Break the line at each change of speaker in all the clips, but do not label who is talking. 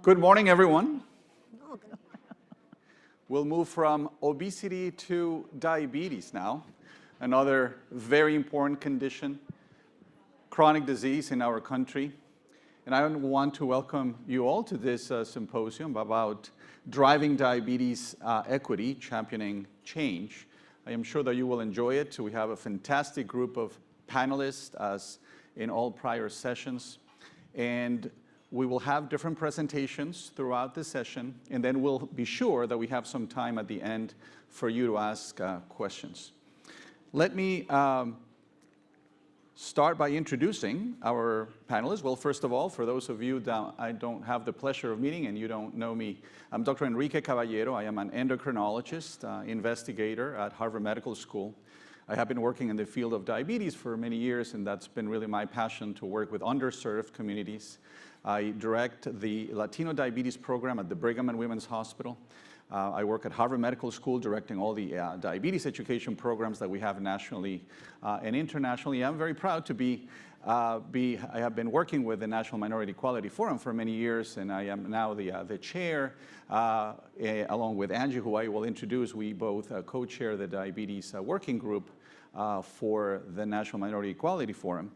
Good morning, everyone. We'll move from obesity to diabetes now, another very important condition, chronic disease in our country. And I want to welcome you all to this symposium about driving diabetes equity, championing change. I am sure that you will enjoy it. We have a fantastic group of panelists, as in all prior sessions. And we will have different presentations throughout the session, and then we'll be sure that we have some time at the end for you to ask questions. Let me start by introducing our panelists. Well, first of all, for those of you that I don't have the pleasure of meeting and you don't know me, I'm Dr. Enrique Caballero. I am an endocrinologist, investigator at Harvard Medical School. I have been working in the field of diabetes for many years, and that's been really my passion to work with underserved communities. I direct the Latino Diabetes Program at the Brigham and Women's Hospital. I work at Harvard Medical School directing all the diabetes education programs that we have nationally and internationally. I'm very proud to I have been working with the National Minority Equality Forum for many years, and I am now the chair, along with Angie, who I will introduce. We both co-chair the diabetes working group for the National Minority Equality Forum.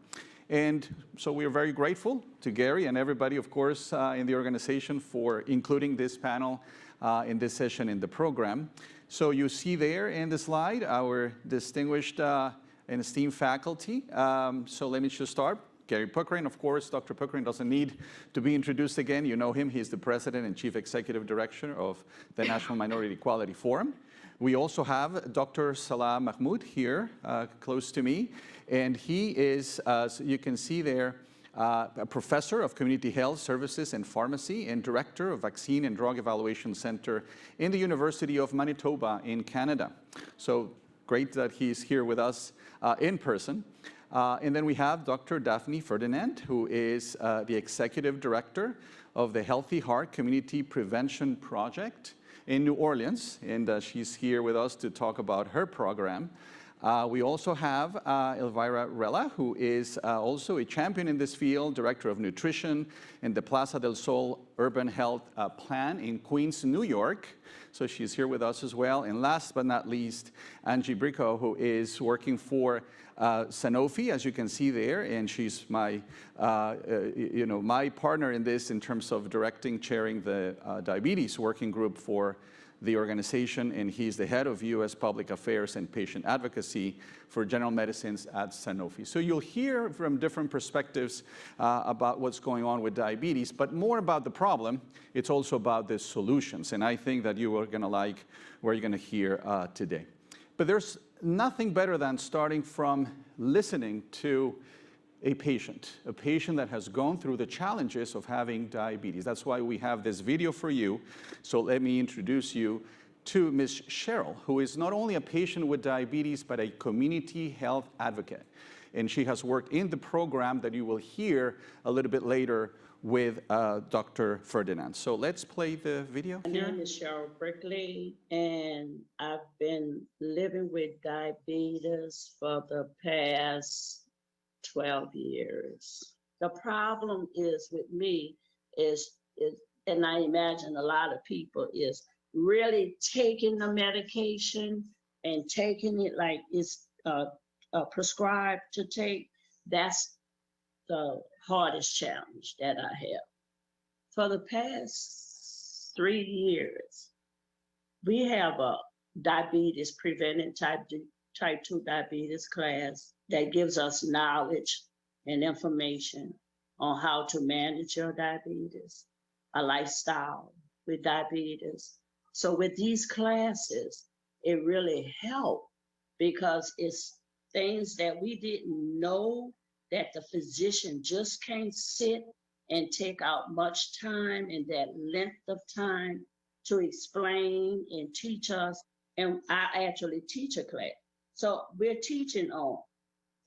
And so we are very grateful to Gary and everybody, of course, in the organization for including this panel in this session in the program. So you see there in the slide our distinguished and esteemed faculty. So let me just start. Gary Puckrein, of course. Dr. Puckrein doesn't need to be introduced again. You know him. He's the president and chief executive director of the National Minority Equality Forum. We also have Dr. Salah Mahmud here, close to me, and he is, as you can see there, a professor of community health services and pharmacy and director of Vaccine and Drug Evaluation Center in the University of Manitoba in Canada. So great that he's here with us in person. And then we have Dr. Daphne Ferdinand, who is the executive director of the Healthy Heart Community Prevention Project in New Orleans, and she's here with us to talk about her program. We also have Elvira Rella, who is also a champion in this field, director of nutrition in the Plaza del Sol Urban Health Plan in Queens, New York. So she's here with us as well. And last but not least, Angie Bricco, who is working for Sanofi, as you can see there, and she's my, my partner in this in terms of directing, chairing the diabetes working group for the organization, and he's the head of U.S. Public Affairs and Patient Advocacy for General Medicines at Sanofi. So you'll hear from different perspectives about what's going on with diabetes, but more about the problem. It's also about the solutions, and I think that you are going to like what you're going to hear today. But there's nothing better than starting from listening to a patient that has gone through the challenges of having diabetes. That's why we have this video for you. So let me introduce you to Ms. Cheryl, who is not only a patient with diabetes, but a community health advocate. And she has worked in the program that you will hear a little bit later with Dr. Ferdinand. So let's play the video here.
My name is Cheryl Brickley, and I've been living with diabetes for the past 12 years. The problem is with me is, and I imagine a lot of people, is really taking the medication and taking it like it's prescribed to take. That's the hardest challenge that I have. For the past 3 years, we have a diabetes preventing type 2 diabetes class that gives us knowledge and information on how to manage your diabetes, a lifestyle with diabetes. So with these classes, it really helped because it's things that we didn't know that the physician just can't sit and take out much time and that length of time to explain and teach us. And I actually teach a class. So we're teaching on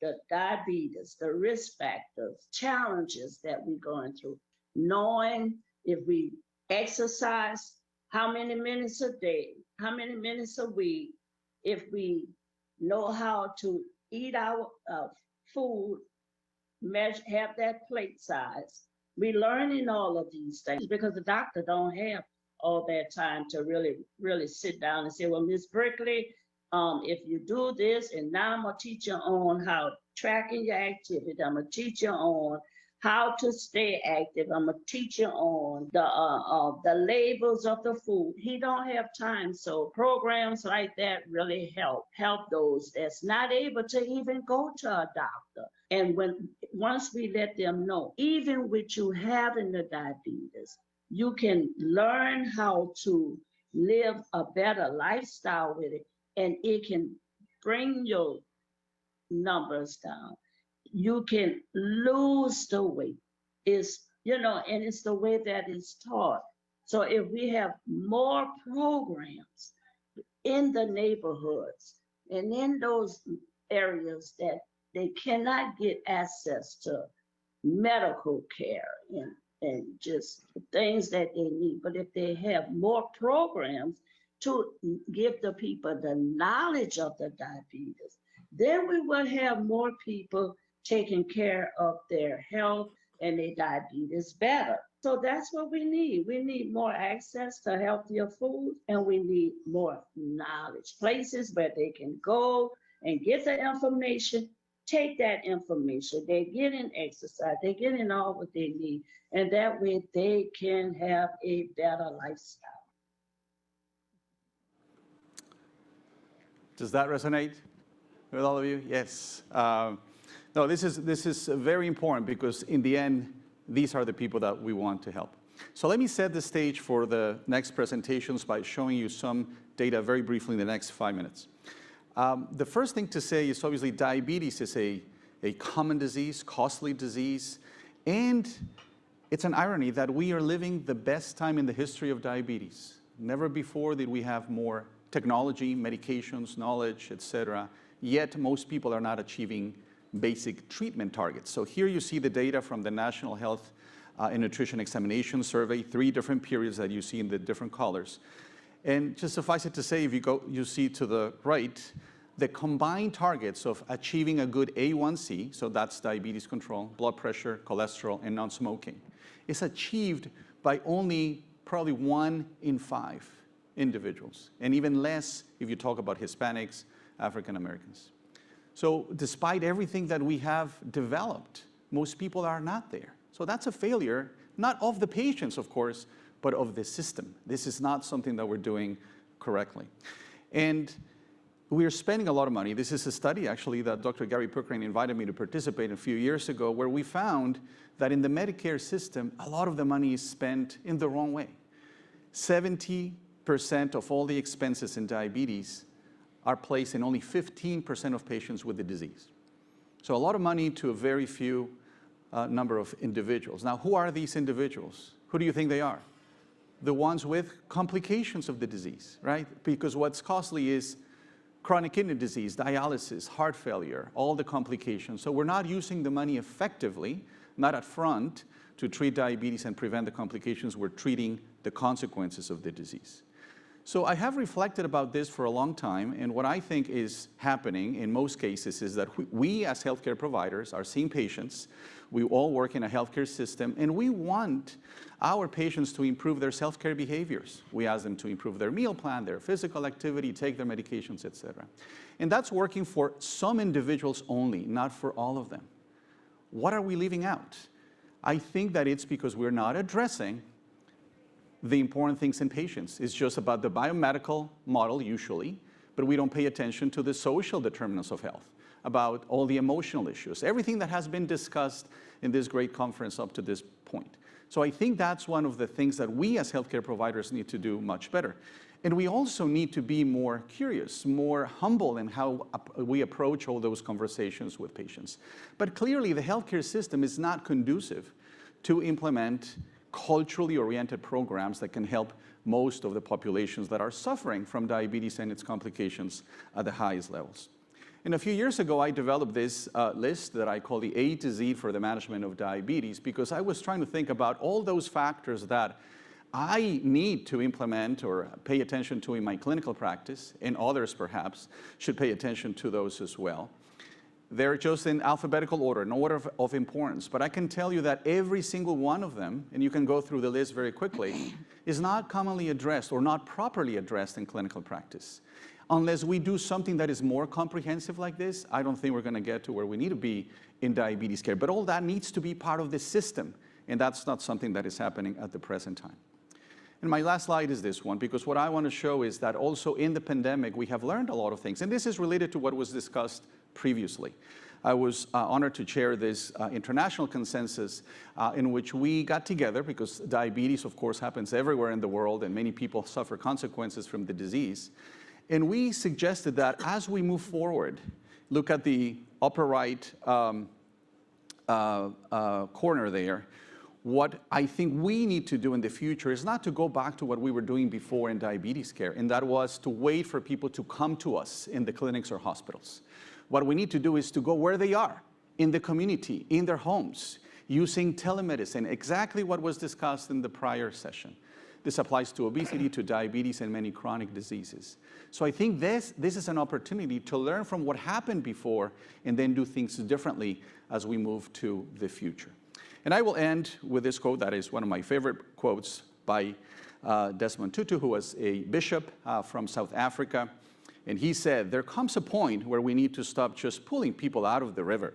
the diabetes, the risk factors, challenges that we're going through, knowing if we exercise, how many minutes a day, how many minutes a week, if we know how to eat our food, have that plate size, We're learning all of these things because the doctor don't have all that time to really sit down and say, well, Miss Brickley, if you do this, and now I'm gonna teach you on how tracking your activity. I'm gonna teach you on how to stay active. I'm gonna teach you on the labels of the food. He don't have time, so programs like that really help those that's not able to even go to a doctor. And once we let them know, even with you having the diabetes, you can learn how to live a better lifestyle with it, and it can bring your numbers down. You can lose the weight. And it's the way that it's taught. So if we have more programs in the neighborhoods and in those areas that they cannot get access to medical care and just things that they need. But if they have more programs to give the people the knowledge of the diabetes, then we will have more people taking care of their health and their diabetes better. So that's what we need. We need more access to healthier food, and we need more knowledge, places where they can go and get the information, take that information, they're getting exercise, they're getting all what they need, and that way they can have a better lifestyle.
Does that resonate with all of you? Yes. No, this is very important because in the end, these are the people that we want to help. So let me set the stage for the next presentations by showing you some data very briefly in the next 5 minutes. The first thing to say is obviously diabetes is a common disease, costly disease, and it's an irony that we are living the best time in the history of diabetes. Never before did we have more technology, medications, knowledge, etc. Yet most people are not achieving basic treatment targets. So here you see the data from the National Health and Nutrition Examination Survey, 3 different periods that you see in the different colors. And just suffice it to say, if you see to the right, the combined targets of achieving a good A1C, so that's diabetes control, blood pressure, cholesterol, and non-smoking, is achieved by only probably 1 in 5 individuals, and even less if you talk about Hispanics, African Americans. So despite everything that we have developed, most people are not there. So that's a failure, not of the patients, of course, but of the system. This is not something that we're doing correctly. And we are spending a lot of money. This is a study, actually, that Dr. Gary Puckrein invited me to participate in a few years ago, where we found that in the Medicare system, a lot of the money is spent in the wrong way. 70% of all the expenses in diabetes are placed in only 15% of patients with the disease. So a lot of money to a very few number of individuals. Now, who are these individuals? Who do you think they are? The ones with complications of the disease, right? Because what's costly is chronic kidney disease, dialysis, heart failure, all the complications. So we're not using the money effectively, not up front, to treat diabetes and prevent the complications. We're treating the consequences of the disease. So I have reflected about this for a long time, and what I think is happening in most cases is that we as healthcare providers are seeing patients. We all work in a healthcare system, and we want our patients to improve their self-care behaviors. We ask them to improve their meal plan, their physical activity, take their medications, etc. And that's working for some individuals only, not for all of them. What are we leaving out? I think that it's because we're not addressing the important things in patients. It's just about the biomedical model usually, but we don't pay attention to the social determinants of health, about all the emotional issues, everything that has been discussed in this great conference up to this point. So I think that's one of the things that we as healthcare providers need to do much better. And we also need to be more curious, more humble in how we approach all those conversations with patients. But clearly the healthcare system is not conducive to implement culturally oriented programs that can help most of the populations that are suffering from diabetes and its complications at the highest levels. And a few years ago, I developed this list that I call the A to Z for the management of diabetes, because I was trying to think about all those factors that I need to implement or pay attention to in my clinical practice, and others perhaps should pay attention to those as well. They're just in alphabetical order, no order of importance. But I can tell you that every single one of them, and you can go through the list very quickly, is not commonly addressed or not properly addressed in clinical practice. Unless we do something that is more comprehensive like this, I don't think we're going to get to where we need to be in diabetes care. But all that needs to be part of the system, and that's not something that is happening at the present time. And my last slide is this one, because what I want to show is that also in the pandemic, we have learned a lot of things. And this is related to what was discussed previously. I was honored to chair this international consensus in which we got together, because diabetes, of course, happens everywhere in the world, and many people suffer consequences from the disease. And we suggested that as we move forward, look at the upper right corner there, what I think we need to do in the future is not to go back to what we were doing before in diabetes care, and that was to wait for people to come to us in the clinics or hospitals. What we need to do is to go where they are, in the community, in their homes, using telemedicine, exactly what was discussed in the prior session. This applies to obesity, to diabetes, and many chronic diseases. So I think this is an opportunity to learn from what happened before and then do things differently as we move to the future. And I will end with this quote that is one of my favorite quotes by Desmond Tutu, who was a bishop from South Africa. And he said, there comes a point where we need to stop just pulling people out of the river.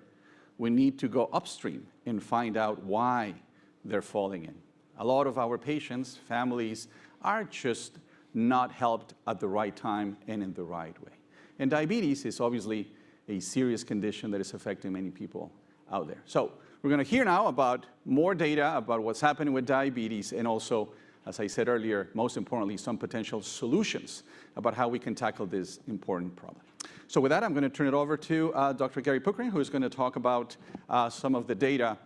We need to go upstream and find out why they're falling in. A lot of our patients, families, are just not helped at the right time and in the right way. And diabetes is obviously a serious condition that is affecting many people out there. So we're going to hear now about more data about what's happening with diabetes, and also, as I said earlier, most importantly, some potential solutions about how we can tackle this important problem. So with that, I'm going to turn it over to Dr. Gary Puckrein, who is going to talk about some of the data,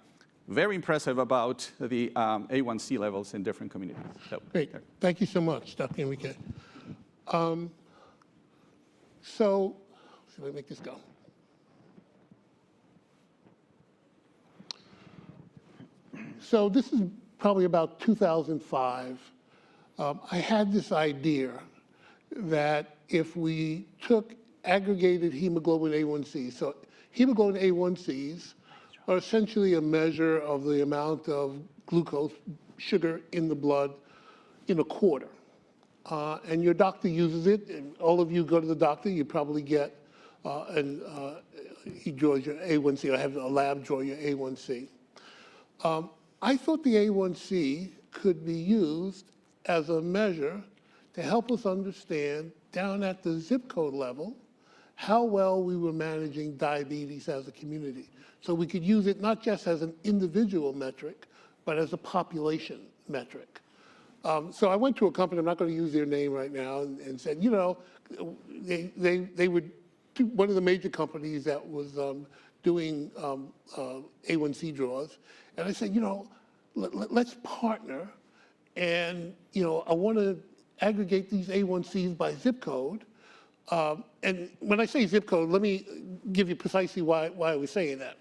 very impressive, about the A1C levels in different communities. So,
great. Thank you so much, Dr. Enrique. So, should I make this go? So this is probably about 2005. I had this idea that if we took aggregated hemoglobin A1Cs, so hemoglobin A1Cs are essentially a measure of the amount of glucose, sugar in the blood in a quarter. And your doctor uses it, and all of you go to the doctor, you probably get, he draws your A1C, or have a lab draw your A1C. I thought the A1C could be used as a measure to help us understand, down at the zip code level, how well we were managing diabetes as a community. So we could use it not just as an individual metric, but as a population metric. So I went to a company, I'm not going to use their name right now, and said, you know, they were one of the major companies that was doing A1C draws. And I said, you know, let's partner, and, you know, I want to aggregate these A1Cs by zip code. And when I say zip code, let me give you precisely why I was saying that.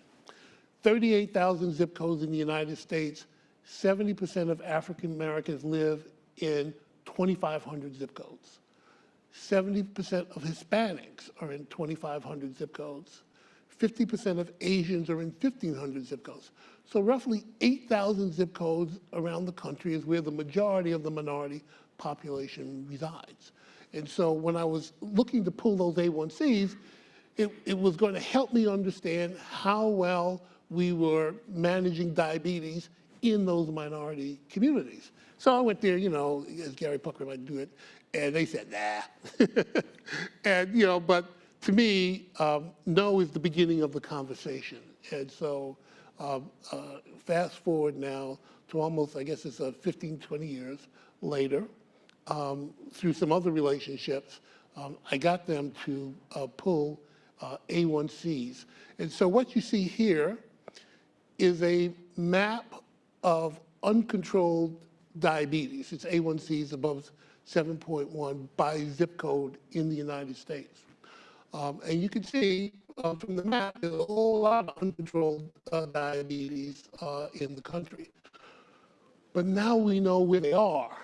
38,000 zip codes in the United States, 70% of African Americans live in 2,500 zip codes. 70% of Hispanics are in 2,500 zip codes. 50% of Asians are in 1,500 zip codes. So roughly 8,000 zip codes around the country is where the majority of the minority population resides. And so when I was looking to pull those A1Cs, it was going to help me understand how well we were managing diabetes in those minority communities. So I went there, you know, as Gary Puckrein might do it, and they said, nah. And, you know, but to me, no is the beginning of the conversation. And so fast forward now to almost, I guess it's 15, 20 years later, through some other relationships, I got them to pull A1Cs. And so what you see here is a map of uncontrolled diabetes. It's A1Cs above 7.1 by zip code in the United States. And you can see from the map, there's a whole lot of uncontrolled diabetes in the country. But now we know where they are.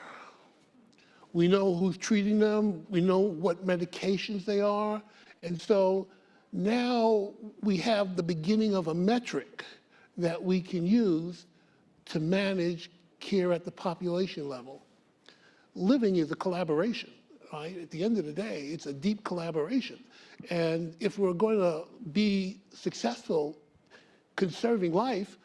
We know who's treating them. We know what medications they are. And so now we have the beginning of a metric that we can use to manage care at the population level. Living is a collaboration, right? At the end of the day, it's a deep collaboration. And if we're going to be successful conserving life,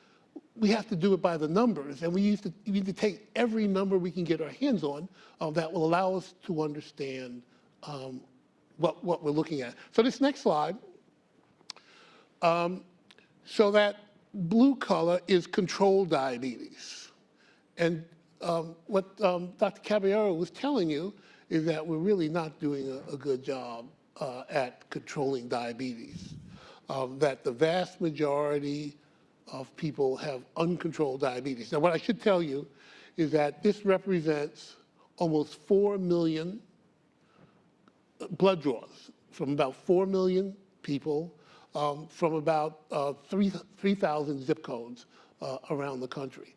we have to do it by the numbers. And we need to take every number we can get our hands on that will allow us to understand what we're looking at. So this next slide, so that blue color is controlled diabetes. And what Dr. Caballero was telling you is that we're really not doing a good job at controlling diabetes. That the vast majority of people have uncontrolled diabetes. Now, what I should tell you is that this represents almost 4 million blood draws from about 4 million people from about 3,000 zip codes around the country.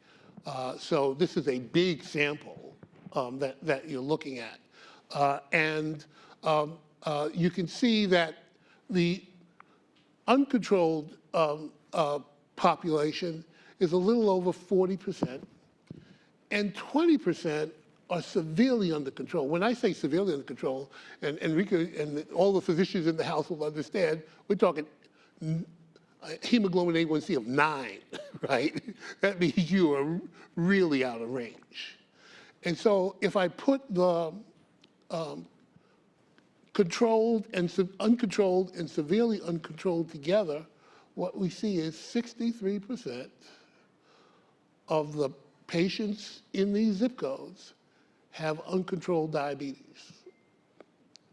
So this is a big sample that you're looking at. And you can see that the uncontrolled population is a little over 40%, and 20% are severely under control. When I say severely under control, and Enrique and all the physicians in the house will understand, we're talking hemoglobin A1C of 9, right? That means you are really out of range. And so if I put the controlled and uncontrolled and severely uncontrolled together, what we see is 63% of the patients in these zip codes have uncontrolled diabetes.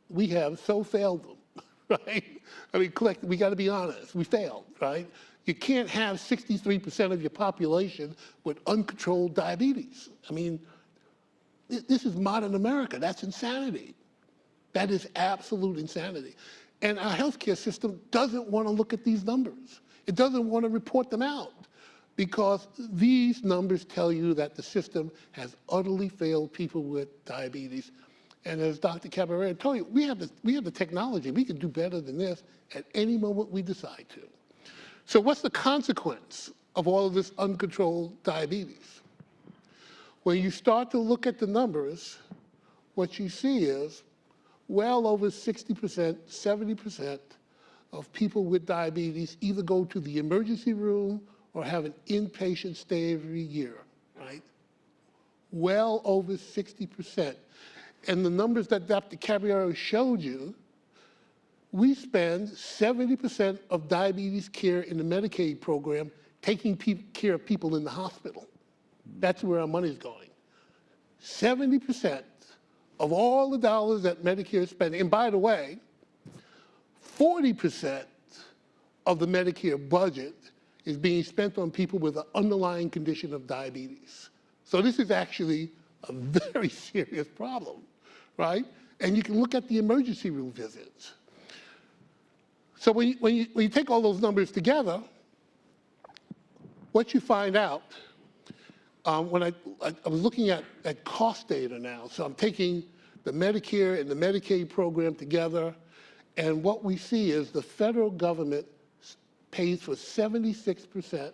We have so failed them, right? I mean, we got to be honest, we failed, right? You can't have 63% of your population with uncontrolled diabetes. I mean, this is modern America. That's insanity. That is absolute insanity. And our healthcare system doesn't want to look at these numbers. It doesn't want to report them out because these numbers tell you that the system has utterly failed people with diabetes. And as Dr. Caballero told you, we have the technology. We can do better than this at any moment we decide to. So what's the consequence of all of this uncontrolled diabetes? When you start to look at the numbers, what you see is well over 60%, 70% of people with diabetes either go to the emergency room or have an inpatient stay every year, right? Well over 60%. And the numbers that Dr. Caballero showed you, we spend 70% of diabetes care in the Medicaid program taking care of people in the hospital. That's where our money's going. 70% of all the dollars that Medicare is spending, and by the way, 40% of the Medicare budget is being spent on people with an underlying condition of diabetes. So this is actually a very serious problem, right? And you can look at the emergency room visits. So when you take all those numbers together, what you find out, when I was looking at cost data now, so I'm taking the Medicare and the Medicaid program together, and what we see is the federal government pays for 76%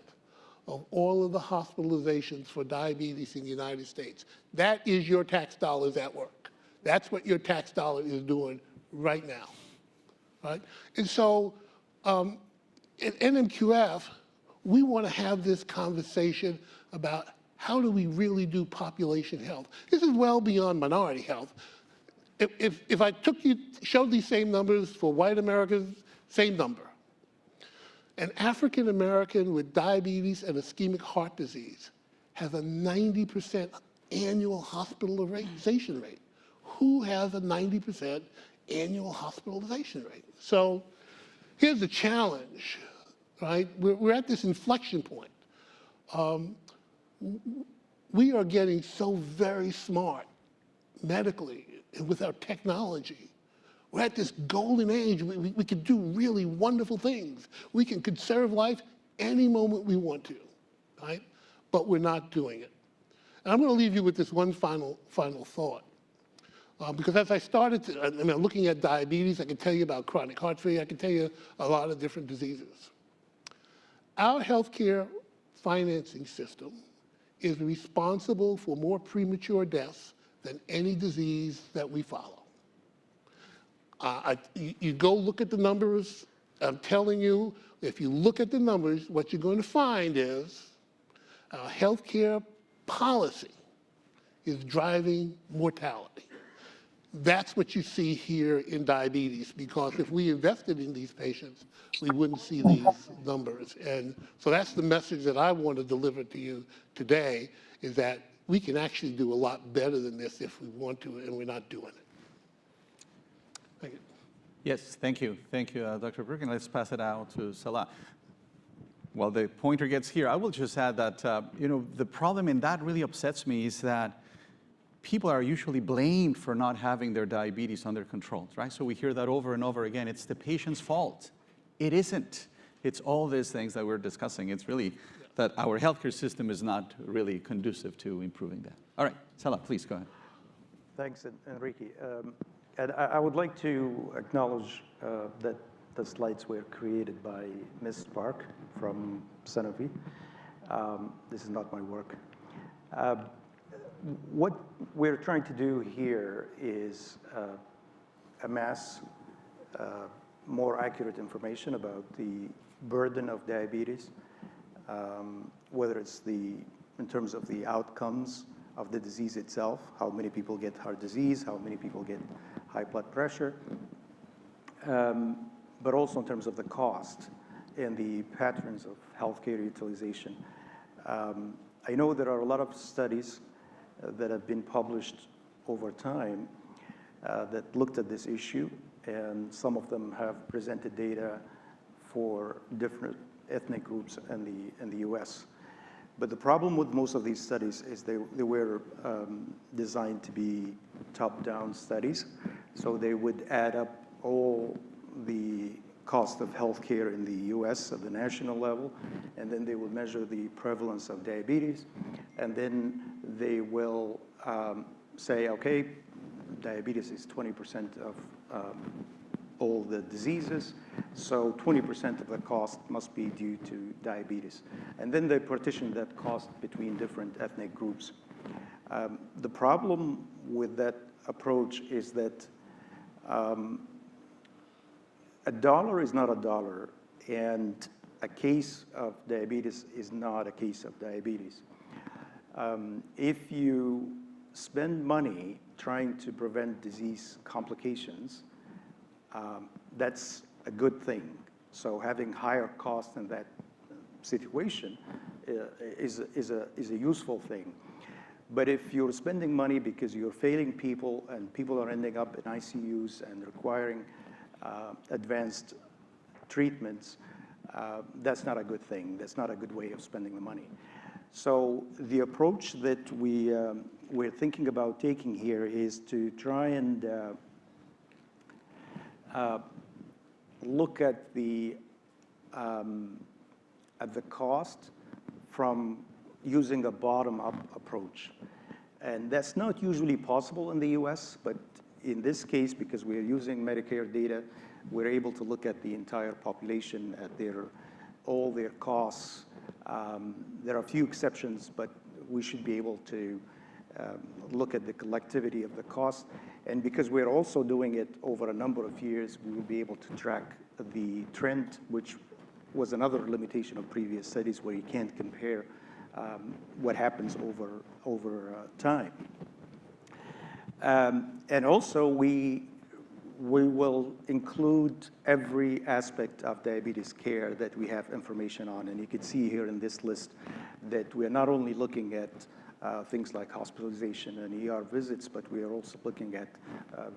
of all of the hospitalizations for diabetes in the United States. That is your tax dollars at work. That's what your tax dollar is doing right now, right? And so at NMQF, we want to have this conversation about how do we really do population health. This is well beyond minority health. If I showed these same numbers for white Americans, same number. An African American with diabetes and ischemic heart disease has a 90% annual hospitalization rate. Who has a 90% annual hospitalization rate? So here's the challenge, right? We're at this inflection point. We are getting so very smart medically and with our technology. We're at this golden age. We can do really wonderful things. We can conserve life any moment we want to, right? But we're not doing it. And I'm going to leave you with this one final thought. Because as I started, looking at diabetes, I can tell you about chronic heart failure, I can tell you a lot of different diseases. Our healthcare financing system is responsible for more premature deaths than any disease that we follow. You go look at the numbers, I'm telling you, if you look at the numbers, what you're going to find is our healthcare policy is driving mortality. That's what you see here in diabetes, because if we invested in these patients, we wouldn't see these numbers. And so that's the message that I want to deliver to you today, is that we can actually do a lot better than this if we want to, and we're not doing it. Thank you.
Yes, thank you. Thank you, Dr. Bricco. Let's pass it out to Salah. While the pointer gets here, I will just add that, the problem, and that really upsets me, is that people are usually blamed for not having their diabetes under control, right? So we hear that over and over again. It's the patient's fault. It isn't. It's all these things that we're discussing. It's really that our healthcare system is not really conducive to improving that. All right, Salah, please go ahead.
Thanks, Enrique. And I would like to acknowledge that the slides were created by Ms. Park from Sanofi. This is not my work. What we're trying to do here is amass more accurate information about the burden of diabetes, whether it's in terms of the outcomes of the disease itself, how many people get heart disease, how many people get high blood pressure, but also in terms of the cost and the patterns of healthcare utilization. I know there are a lot of studies that have been published over time that looked at this issue, and some of them have presented data for different ethnic groups in the US. But the problem with most of these studies is they were designed to be top-down studies, so they would add up all the cost of healthcare in the US at the national level, and then they will measure the prevalence of diabetes, and then they will say, okay, diabetes is 20% of all the diseases, so 20% of the cost must be due to diabetes. And then they partition that cost between different ethnic groups. The problem with that approach is that a dollar is not a dollar, and a case of diabetes is not a case of diabetes. If you spend money trying to prevent disease complications, that's a good thing. So having higher costs in that situation is a useful thing. But if you're spending money because you're failing people and people are ending up in ICUs and requiring advanced treatments, that's not a good thing. That's not a good way of spending the money. So the approach that we're thinking about taking here is to try and look at the cost from using a bottom-up approach. And that's not usually possible in the US, but in this case, because we're using Medicare data, we're able to look at the entire population at all their costs. There are a few exceptions, but we should be able to look at the collectivity of the cost. And because we're also doing it over a number of years, we will be able to track the trend, which was another limitation of previous studies where you can't compare what happens over time. And also, we will include every aspect of diabetes care that we have information on. And you can see here in this list that we're not only looking at things like hospitalization and ER visits, but we are also looking at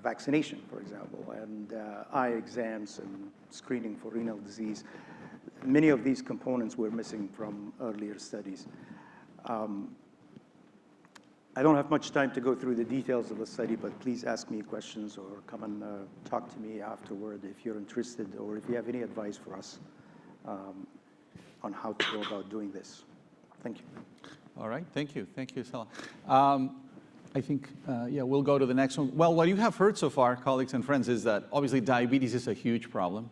vaccination, for example, and eye exams and screening for renal disease. Many of these components were missing from earlier studies. I don't have much time to go through the details of the study, but please ask me questions or come and talk to me afterward if you're interested, or if you have any advice for us on how to go about doing this. Thank you.
All right, thank you, Salah. I think, yeah, we'll go to the next one. Well, what you have heard so far, colleagues and friends, is that obviously diabetes is a huge problem.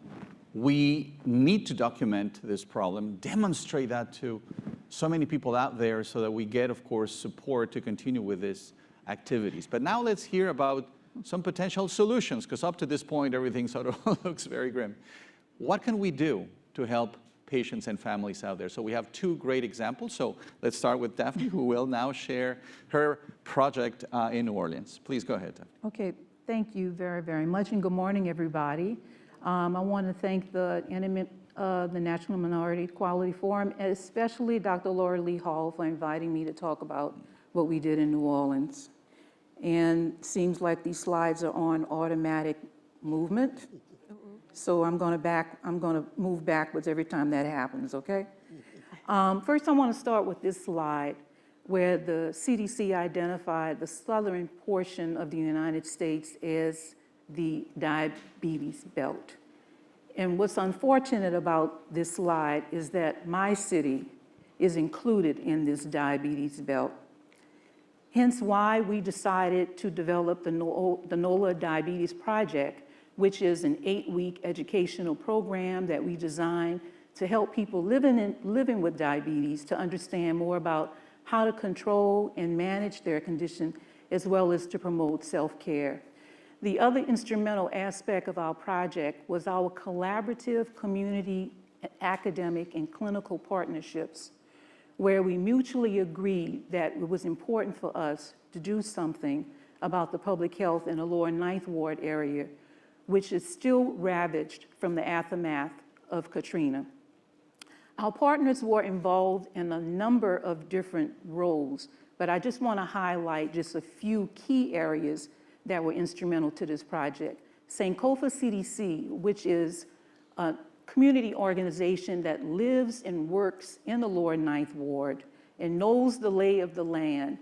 We need to document this problem, demonstrate that to so many people out there so that we get, of course, support to continue with these activities. But now let's hear about some potential solutions, because up to this point, everything sort of looks very grim. What can we do to help patients and families out there? So we have two great examples. So let's start with Daphne, who will now share her project in New Orleans. Please go ahead, Daphne.
Okay, thank you very, very much, and good morning, everybody. I want to thank the National Minority Equality Forum, and especially Dr. Laura Lee Hall for inviting me to talk about what we did in New Orleans. And seems like these slides are on automatic movement. So I'm going to move backwards every time that happens, okay? First, I want to start with this slide where the CDC identified the southern portion of the United States as the diabetes belt. And what's unfortunate about this slide is that my city is included in this diabetes belt. Hence why we decided to develop the NOLA Diabetes Project, which is an 8-week educational program that we designed to help people living with diabetes to understand more about how to control and manage their condition, as well as to promote self-care. The other instrumental aspect of our project was our collaborative community, academic, and clinical partnerships, where we mutually agreed that it was important for us to do something about the public health in the lower Ninth Ward area, which is still ravaged from the aftermath of Katrina. Our partners were involved in a number of different roles, but I just want to highlight just a few key areas that were instrumental to this project. Sankofa CDC, which is a community organization that lives and works in the lower Ninth Ward and knows the lay of the land,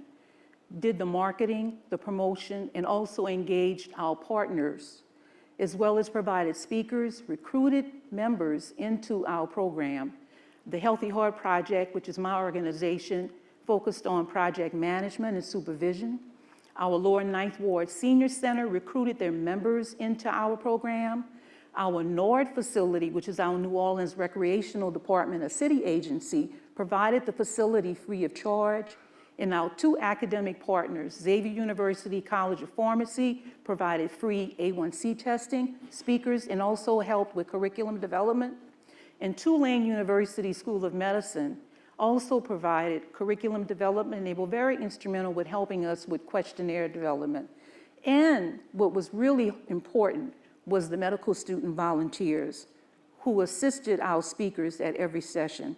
did the marketing, the promotion, and also engaged our partners, as well as provided speakers, recruited members into our program. The Healthy Heart Project, which is my organization, focused on project management and supervision. Our Lower Ninth Ward Senior Center recruited their members into our program. Our NORD facility, which is our New Orleans Recreational Department, a city agency, provided the facility free of charge. And our two academic partners, Xavier University College of Pharmacy, provided free A1C testing, speakers, and also helped with curriculum development. And Tulane University School of Medicine also provided curriculum development. They were very instrumental with helping us with questionnaire development. And what was really important was the medical student volunteers who assisted our speakers at every session.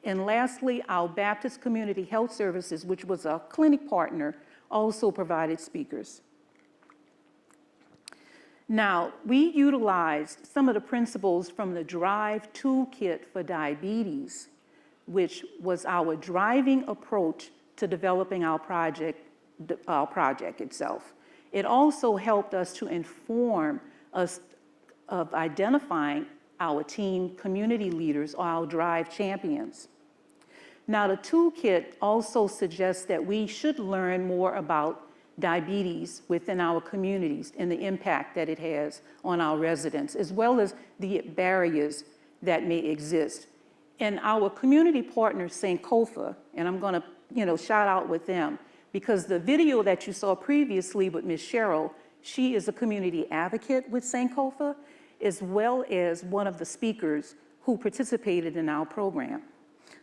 And lastly, our Baptist Community Health Services, which was a clinic partner, also provided speakers. Now, we utilized some of the principles from the DRIVE Toolkit for Diabetes, which was our driving approach to developing our project itself. It also helped us to inform us of identifying our team community leaders, or our DRIVE champions. Now, the toolkit also suggests that we should learn more about diabetes within our communities and the impact that it has on our residents, as well as the barriers that may exist. And our community partner, Sankofa, and I'm going to shout out with them, because the video that you saw previously with Ms. Cheryl, she is a community advocate with Sankofa, as well as one of the speakers who participated in our program.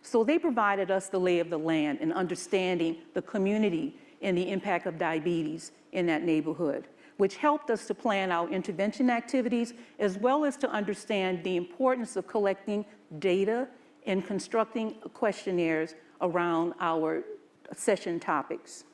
So they provided us the lay of the land and understanding the community and the impact of diabetes in that neighborhood, which helped us to plan our intervention activities, as well as to understand the importance of collecting data and constructing questionnaires around our session topics.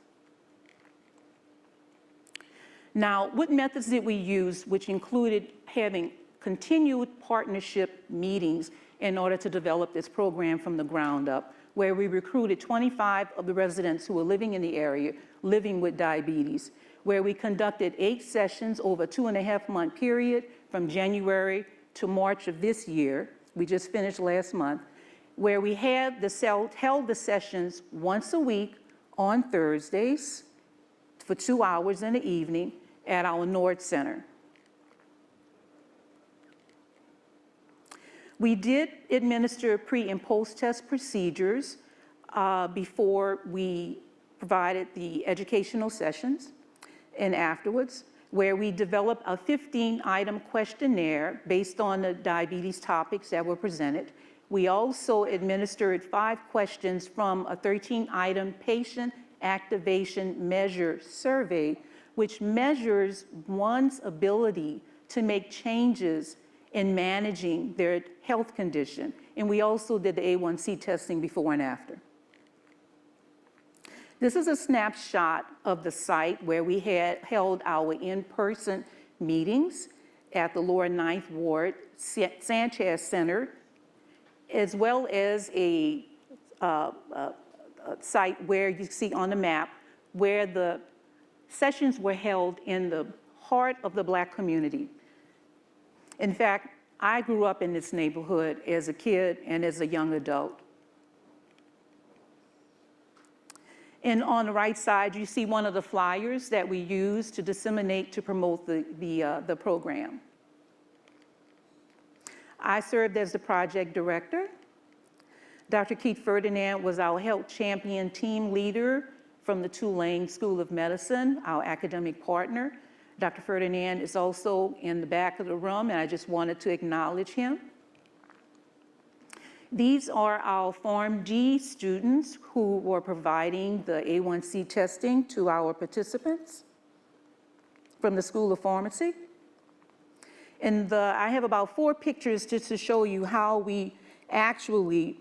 Now, what methods did we use, which included having continued partnership meetings in order to develop this program from the ground up, where we recruited 25 of the residents who were living in the area, living with diabetes, where we conducted 8 sessions over a 2.5-month period from January to March of this year. We just finished last month, where we held the sessions once a week on Thursdays, for 2 hours in the evening at our Nord Center. We did administer pre and post-test procedures before we provided the educational sessions and afterwards, where we developed a 15-item questionnaire based on the diabetes topics that were presented. We also administered 5 questions from a 13-item patient activation measure survey, which measures one's ability to make changes in managing their health condition. And we also did the A1C testing before and after. This is a snapshot of the site where we had held our in-person meetings at the Lower Ninth Ward Sanchez Center, as well as a site where you see on the map where the sessions were held in the heart of the Black community. In fact, I grew up in this neighborhood as a kid and as a young adult. And on the right side, you see one of the flyers that we use to disseminate to promote the program. I served as the project director. Dr. Keith Ferdinand was our health champion team leader from the Tulane School of Medicine, our academic partner. Dr. Ferdinand is also in the back of the room, and I just wanted to acknowledge him. These are our Form D students who were providing the A1C testing to our participants from the School of Pharmacy. And I have about 4 pictures just to show you how we actually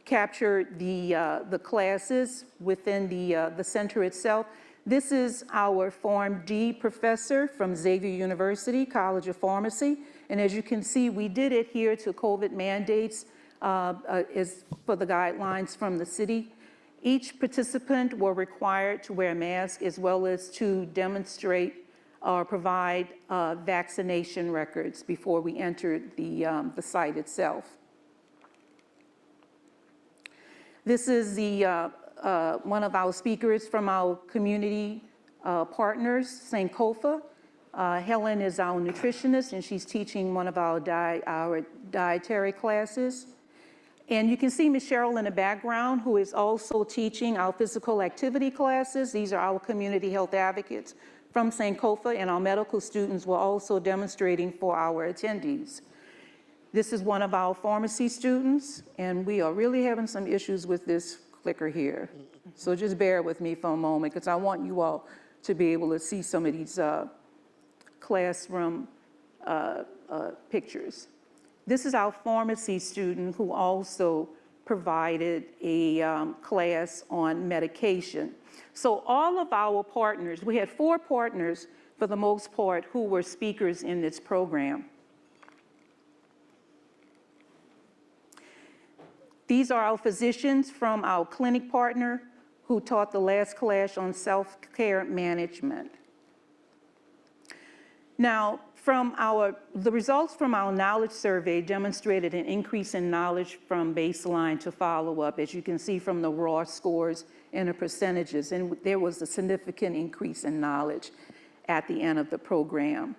captured the classes within the center itself. This is our Form D professor from Xavier University, College of Pharmacy. And as you can see, we did adhere to COVID mandates for the guidelines from the city. Each participant were required to wear a mask as well as to demonstrate or provide vaccination records before we entered the site itself. This is one of our speakers from our community partners, Sankofa. Helen is our nutritionist, and she's teaching one of our dietary classes. And you can see Ms. Cheryl in the background, who is also teaching our physical activity classes. These are our community health advocates from Sankofa, and our medical students were also demonstrating for our attendees. This is one of our pharmacy students, and we are really having some issues with this clicker here. So just bear with me for a moment, because I want you all to be able to see some of these classroom pictures. This is our pharmacy student who also provided a class on medication. So all of our partners, we had 4 partners for the most part who were speakers in this program. These are our physicians from our clinic partner who taught the last class on self-care management. Now, the results from our knowledge survey demonstrated an increase in knowledge from baseline to follow-up, as you can see from the raw scores and the percentages, and there was a significant increase in knowledge at the end of the program.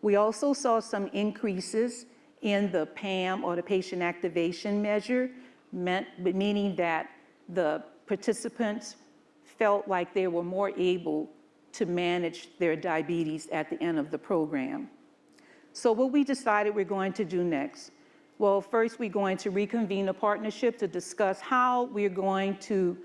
We also saw some increases in the PAM, or the patient activation measure, meaning that the participants felt like they were more able to manage their diabetes at the end of the program. So what we decided we're going to do next? Well, first we're going to reconvene a partnership to discuss how we're going to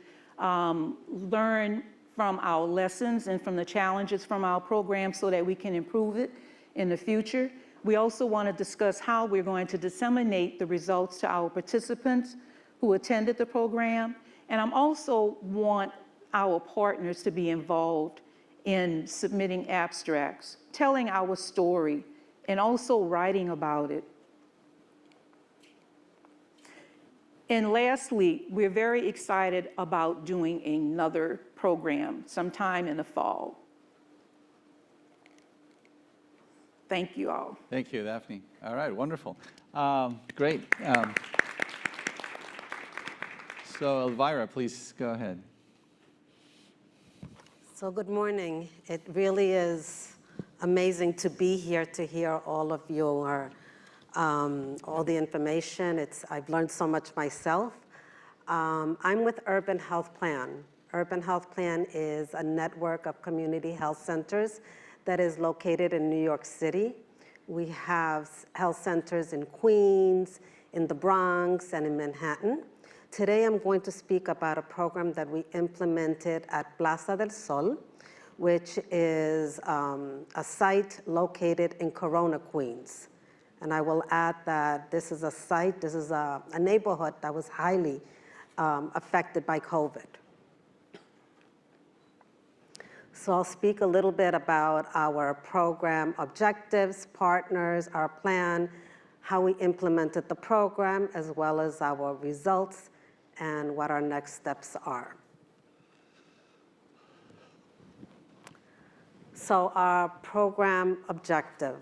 learn from our lessons and from the challenges from our program so that we can improve it in the future. We also want to discuss how we're going to disseminate the results to our participants who attended the program. And I also want our partners to be involved in submitting abstracts, telling our story, and also writing about it. And lastly, we're very excited about doing another program sometime in the fall. Thank you all.
Thank you, Daphne. All right, wonderful. Great. So Elvira, please go ahead.
So good morning. It really is amazing to be here to hear all of your, all the information. I've learned so much myself. I'm with Urban Health Plan. Urban Health Plan is a network of community health centers that is located in New York City. We have health centers in Queens, in the Bronx, and in Manhattan. Today I'm going to speak about a program that we implemented at Plaza del Sol, which is a site located in Corona, Queens. And I will add that this is a site, this is a neighborhood that was highly affected by COVID. So I'll speak a little bit about our program objectives, partners, our plan, how we implemented the program, as well as our results and what our next steps are. So our program objective.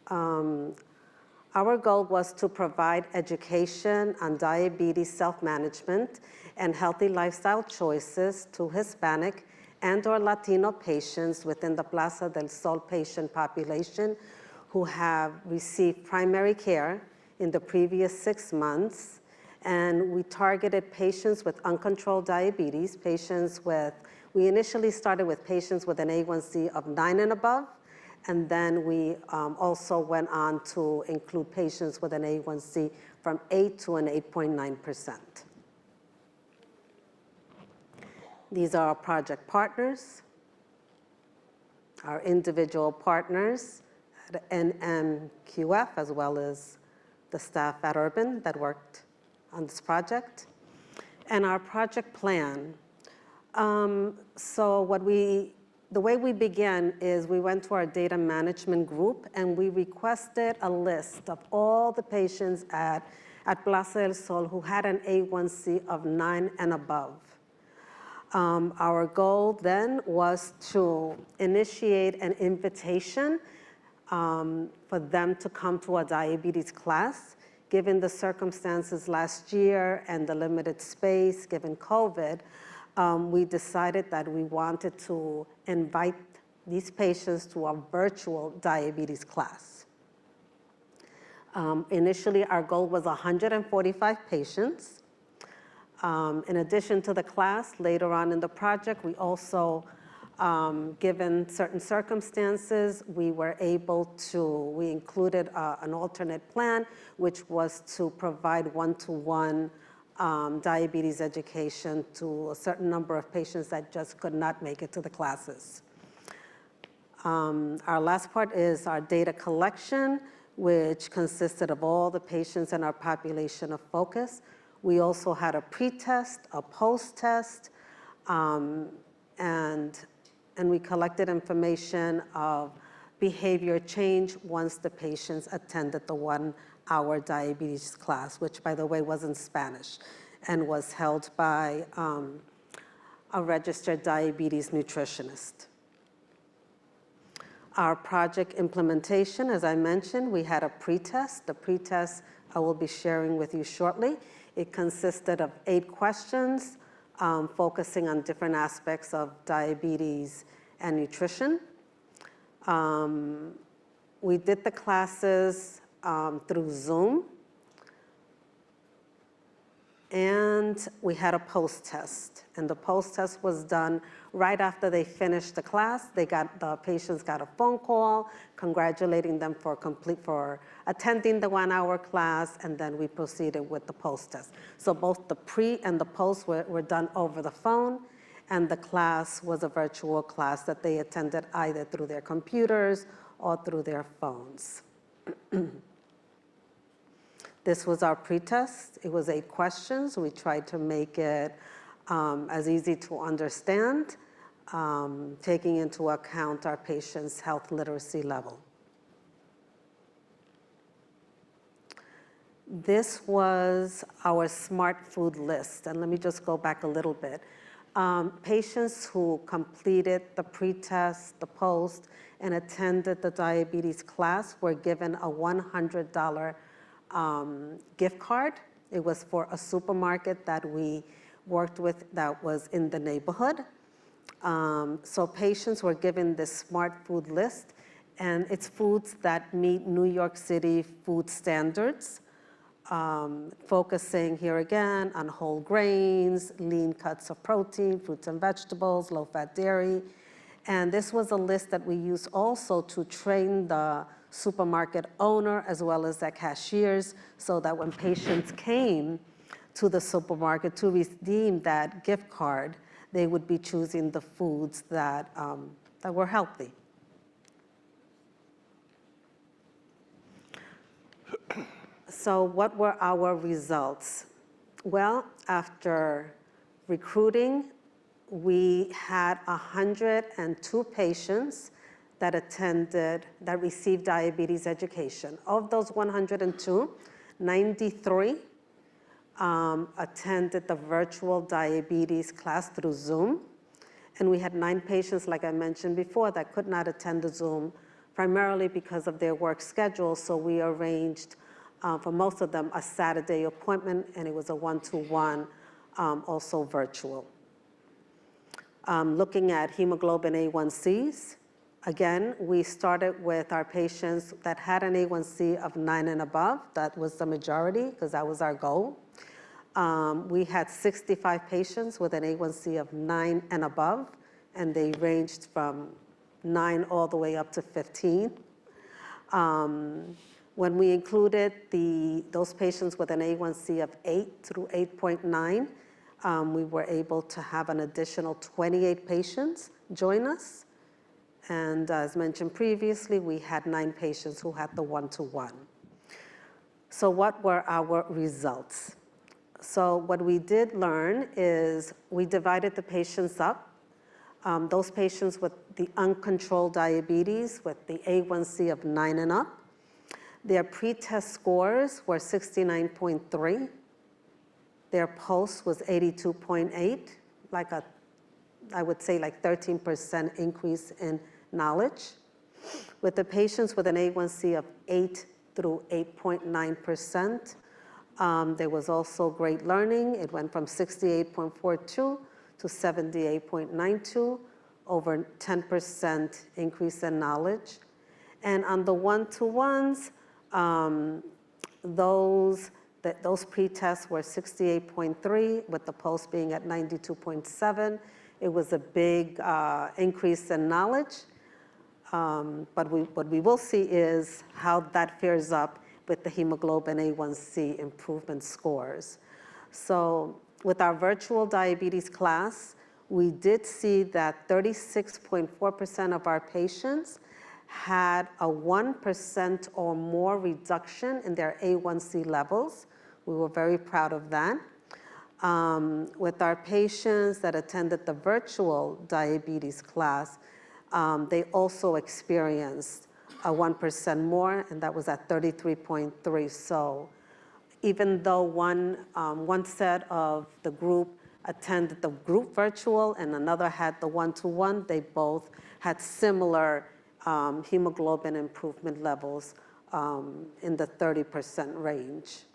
Our goal was to provide education on diabetes self-management and healthy lifestyle choices to Hispanic and/or Latino patients within the Plaza del Sol patient population who have received primary care in the previous 6 months. And we targeted patients with uncontrolled diabetes, we initially started with patients with an A1C of 9 and above, and then we also went on to include patients with an A1C from 8 to an 8.9%. These are our project partners, our individual partners at NMQF, as well as the staff at Urban that worked on this project, and our project plan. So the way we began is we went to our data management group and we requested a list of all the patients at Plaza del Sol who had an A1C of 9 and above. Our goal then was to initiate an invitation for them to come to a diabetes class. Given the circumstances last year and the limited space, given COVID, we decided that we wanted to invite these patients to a virtual diabetes class. Initially, our goal was 145 patients. In addition to the class, later on in the project, we also, given certain circumstances, we included an alternate plan, which was to provide one-to-one diabetes education to a certain number of patients that just could not make it to the classes. Our last part is our data collection, which consisted of all the patients in our population of focus. We also had a pre-test, a post-test, and we collected information of behavior change once the patients attended the 1-hour diabetes class, which, by the way, was in Spanish and was held by a registered diabetes nutritionist. Our project implementation, as I mentioned, we had a pre-test. The pre-test I will be sharing with you shortly. It consisted of 8 questions focusing on different aspects of diabetes and nutrition. We did the classes through Zoom, and we had a post-test. And the post-test was done right after they finished the class. The patients got a phone call congratulating them for attending the 1-hour class, and then we proceeded with the post-test. So both the pre and the post were done over the phone, and the class was a virtual class that they attended either through their computers or through their phones. This was our pre-test. It was 8 questions. We tried to make it as easy to understand, taking into account our patients' health literacy level. This was our smart food list, and let me just go back a little bit. Patients who completed the pre-test, the post, and attended the diabetes class were given a $100 gift card. It was for a supermarket that we worked with that was in the neighborhood. So patients were given this smart food list, and it's foods that meet New York City food standards, focusing here again on whole grains, lean cuts of protein, fruits and vegetables, low-fat dairy. And this was a list that we used also to train the supermarket owner as well as the cashiers, so that when patients came to the supermarket to redeem that gift card, they would be choosing the foods that were healthy. So what were our results? Well, after recruiting, we had 102 patients that received diabetes education. Of those 102, 93 attended the virtual diabetes class through Zoom. And we had 9 patients, like I mentioned before, that could not attend the Zoom, primarily because of their work schedule. So we arranged for most of them a Saturday appointment, and it was a one-to-one, also virtual. Looking at hemoglobin A1Cs, again, we started with our patients that had an A1C of 9 and above. That was the majority, because that was our goal. We had 65 patients with an A1C of 9 and above, and they ranged from 9 all the way up to 15. When we included those patients with an A1C of 8 through 8.9, we were able to have an additional 28 patients join us. And as mentioned previously, we had 9 patients who had the one-to-one. So what were our results? So what we did learn is we divided the patients up. Those patients with the uncontrolled diabetes with the A1C of 9 and up, their pretest scores were 69.3. Their post was 82.8, I would say like 13% increase in knowledge. With the patients with an A1C of 8 through 8.9%, there was also great learning. It went from 68.42 to 78.92, over 10% increase in knowledge. And on the one-to-ones, those pretests were 68.3, with the post being at 92.7. It was a big increase in knowledge. But what we will see is how that fares up with the hemoglobin A1C improvement scores. So with our virtual diabetes class, we did see that 36.4% of our patients had a 1% or more reduction in their A1C levels. We were very proud of that. With our patients that attended the virtual diabetes class, they also experienced a 1% more, and that was at 33.3. So even though one set of the group attended the group virtual and another had the one-to-one, they both had similar hemoglobin improvement levels in the 30% range.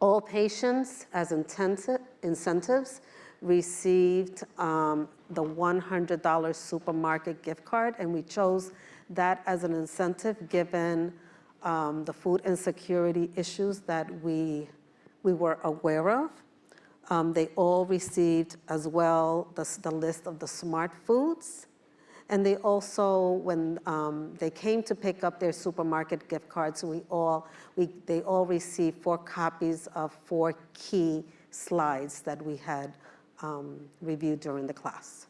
All patients, as incentives, received the $100 supermarket gift card, and we chose that as an incentive given the food insecurity issues that we were aware of. They all received as well the list of the smart foods. And they also, when they came to pick up their supermarket gift cards, they all received 4 copies of 4 key slides that we had reviewed during the class.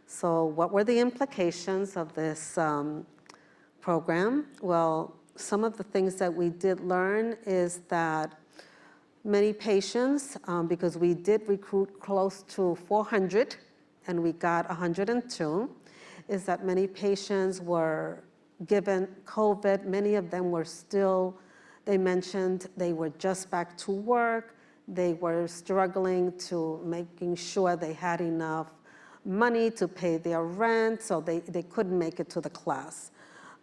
So what were the implications of this program? Well, some of the things that we did learn is that many patients, because we did recruit close to 400, and we got 102, is that many patients were given COVID. Many of them were still, they mentioned they were just back to work. They were struggling to making sure they had enough money to pay their rent, so they couldn't make it to the class.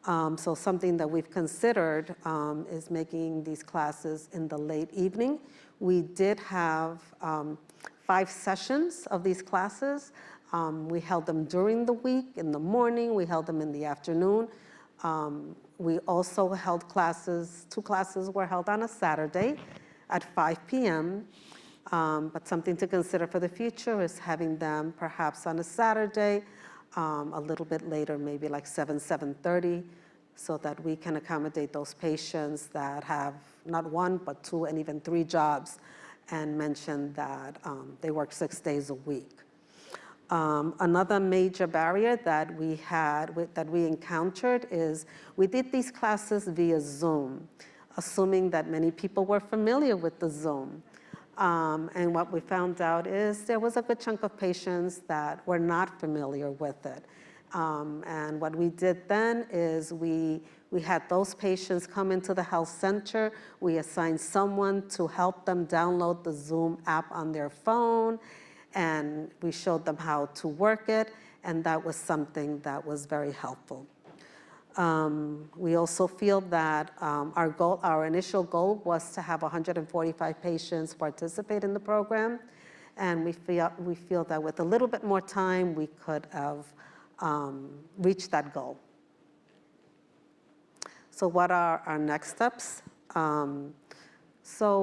So something that we've considered is making these classes in the late evening. We did have 5 sessions of these classes. We held them during the week, in the morning, we held them in the afternoon. We also held classes, 2 classes were held on a Saturday at 5 p.m. But something to consider for the future is having them perhaps on a Saturday, a little bit later, maybe like 7:30, so that we can accommodate those patients that have not 1, but 2, and even 3 jobs, and mention that they work 6 days a week. Another major barrier that we encountered is we did these classes via Zoom, assuming that many people were familiar with the Zoom. And what we found out is there was a good chunk of patients that were not familiar with it. And what we did then is we had those patients come into the health center. We assigned someone to help them download the Zoom app on their phone, and we showed them how to work it, and that was something that was very helpful. We also feel that our initial goal was to have 145 patients participate in the program, and we feel that with a little bit more time, we could have reached that goal. So what are our next steps? So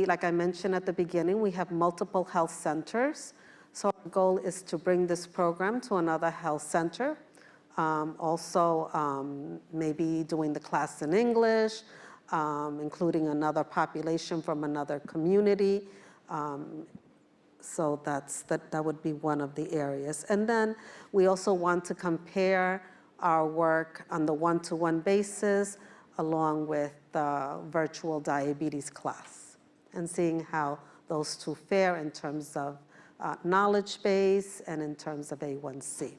like I mentioned at the beginning, we have multiple health centers. So our goal is to bring this program to another health center. Maybe doing the class in English, including another population from another community. So that would be one of the areas. And then we also want to compare our work on the one-to-one basis along with the virtual diabetes class, and seeing how those two fare in terms of knowledge base and in terms of A1C.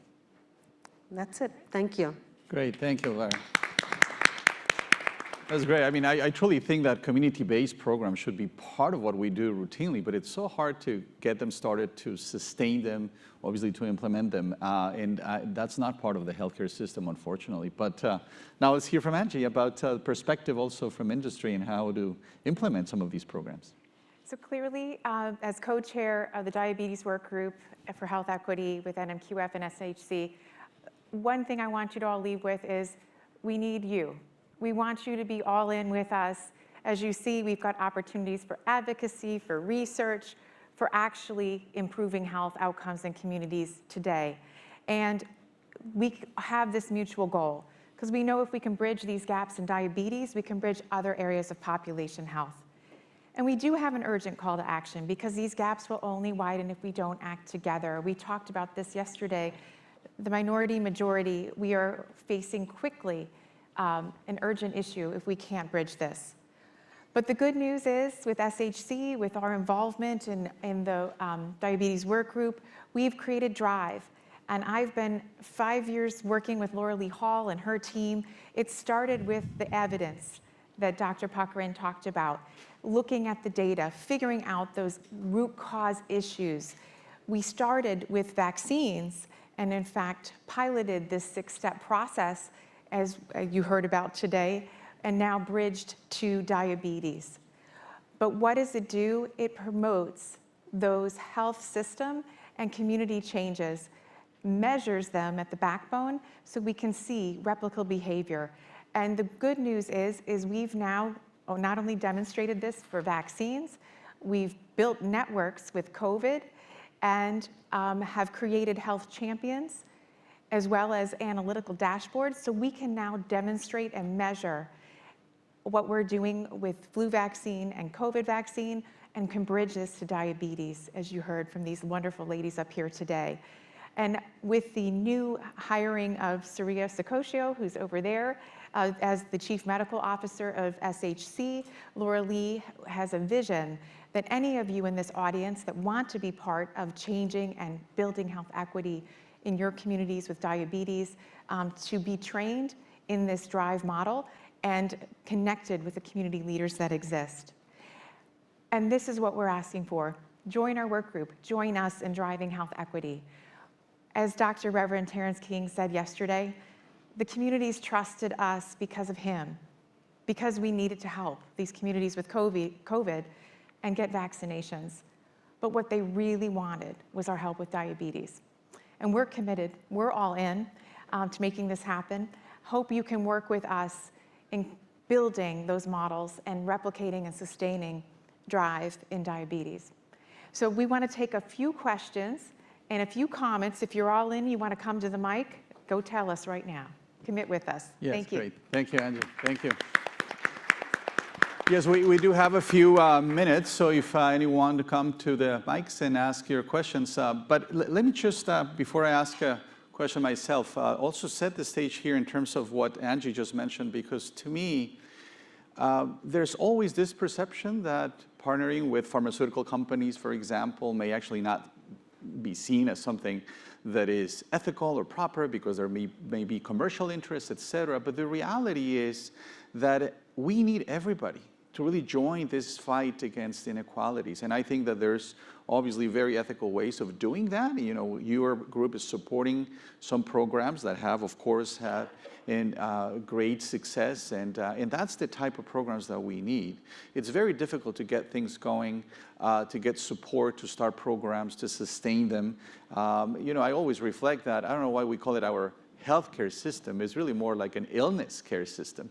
That's it. Thank you.
Great. Thank you, Elvira. That's great. I mean, I truly think that community-based programs should be part of what we do routinely, but it's so hard to get them started, to sustain them, obviously to implement them, and that's not part of the healthcare system, unfortunately. But now let's hear from Angie about perspective also from industry and how to implement some of these programs.
So clearly, as co-chair of the Diabetes Work Group for Health Equity with NMQF and SHC, one thing I want you to all leave with is we need you. We want you to be all in with us. As you see, we've got opportunities for advocacy, for research, for actually improving health outcomes in communities today. And we have this mutual goal, because we know if we can bridge these gaps in diabetes, we can bridge other areas of population health. And we do have an urgent call to action, because these gaps will only widen if we don't act together. We talked about this yesterday. The minority majority, we are facing quickly an urgent issue if we can't bridge this. But the good news is, with SHC, with our involvement in the Diabetes Work Group, we've created Drive. And I've been 5 years working with Laura Lee Hall and her team. It started with the evidence that Dr. Puckrein talked about, looking at the data, figuring out those root cause issues. We started with vaccines, and in fact, piloted this 6-step process, as you heard about today, and now bridged to diabetes. But what does it do? It promotes those health system and community changes, measures them at the backbone so we can see replicable behavior. And the good news is we've now not only demonstrated this for vaccines, we've built networks with COVID and have created health champions, as well as analytical dashboards, so we can now demonstrate and measure what we're doing with flu vaccine and COVID vaccine, and can bridge this to diabetes, as you heard from these wonderful ladies up here today. And with the new hiring of Saria Sacoccio, who's over there, as the Chief Medical Officer of SHC, Laura Lee has a vision that any of you in this audience that want to be part of changing and building health equity in your communities with diabetes, to be trained in this Drive model and connected with the community leaders that exist. And this is what we're asking for. Join our work group, join us in driving health equity. As Dr. Reverend Terrence King said yesterday, the communities trusted us because of him, because we needed to help these communities with COVID and get vaccinations. but what they really wanted was our help with diabetes. And we're committed, we're all in to making this happen. Hope you can work with us in building those models and replicating and sustaining drive in diabetes. So we want to take a few questions and a few comments. If you're all in, you want to come to the mic, go tell us right now. Commit with us.
Yes,
Thank you.
great. Thank you, Angie. Thank you. Yes, we do have a few minutes, so if anyone to come to the mics and ask your questions. But let me just, before I ask a question myself, also set the stage here in terms of what Angie just mentioned, because to me, there's always this perception that partnering with pharmaceutical companies, for example, may actually not be seen as something that is ethical or proper because there may be commercial interests, et cetera. But the reality is that we need everybody to really join this fight against inequalities. And I think that there's obviously very ethical ways of doing that. You know, your group is supporting some programs that have, of course, had great success, and that's the type of programs that we need. It's very difficult to get things going, to get support, to start programs, to sustain them. You know, I always reflect that, I don't know why we call it our healthcare system. It's really more like an illness care system,